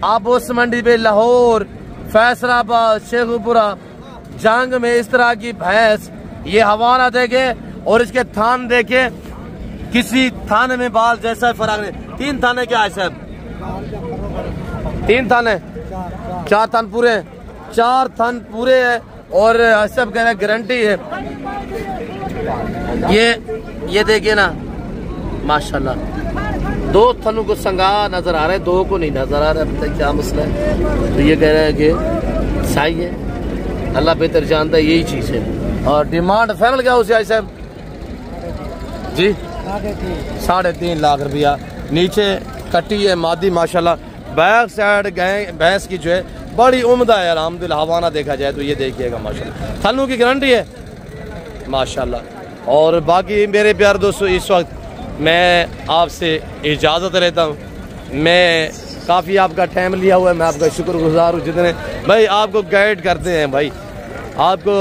आप उस मंडी पे लाहौर, फैसलाबाद, शेखुपुरा, जंग में इस तरह की भैंस ये हवाना देखे और इसके थान देखे, किसी थाने में बाल जैसा फर्क नहीं। 3 थाने क्या है साहब? 3 थाने, 4 थान पूरे, 4 थान पूरे है। और सब कह रहे गारंटी है। ये देखिए ना माशाल्लाह, 2 थनों को संगा नजर आ रहे हैं, 2 को नहीं नजर आ रहा है। क्या मसला है? तो ये कह रहे हैं कि सही है, अल्लाह बेहतर जानता है, यही चीज है। और डिमांड फाइनल क्या उसे आई साहब जी? 3.5 लाख रुपया। नीचे कट्टी है मादी माशाल्लाह। बैक साइड गए भैंस की जो है बड़ी उम्दा है अल्हम्दुलिल्लाह। हवाना देखा जाए तो ये देखिएगा माशाल्लाह, थनों की गारंटी है माशाल्लाह। और बाकी मेरे प्यार दोस्तों, इस वक्त मैं आपसे इजाज़त लेता हूँ। मैं काफ़ी आपका टाइम लिया हुआ है, मैं आपका शुक्रगुजार हूँ जितने भाई आपको गाइड करते हैं, भाई आपको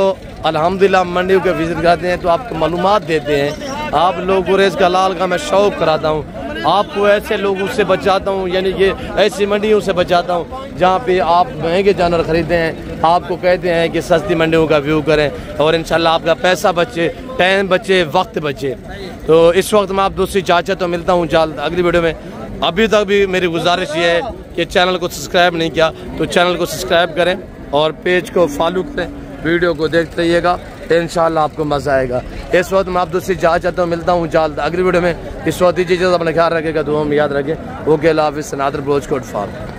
अल्हम्दुलिल्लाह मंडियों के विजिट कराते हैं तो आपको मालूमात देते हैं। आप लोग गुरेज का लाल का मैं शौक़ कराता हूँ, आपको ऐसे लोगों से बचाता हूँ, यानी कि ऐसी मंडियों से बचाता हूँ जहाँ पे आप महंगे जानवर ख़रीदते हैं। आपको कहते हैं कि सस्ती मंडियों का व्यू करें और इंशाल्लाह आपका पैसा बचे, टाइम बचे, वक्त बचे। तो इस वक्त मैं आप दूसरी चाचा तो मिलता हूँ जल्द अगली वीडियो में। अभी तक भी मेरी गुजारिश ये है कि चैनल को सब्सक्राइब नहीं किया तो चैनल को सब्सक्राइब करें और पेज को फॉलो करें, वीडियो को देखते रहिएगा, इंशाल्लाह आपको मज़ा आएगा। इस वक्त मैं आप दूसरी चाहता हूँ मिलता हूँ जल्द अगली वीडियो में। इस वक्त दीजिए अपना ख्याल रखेगा, दुआ में याद रखें। ओके, अल्लाह हाफ़िज़। नादिर ब्लोच कोट फार्म।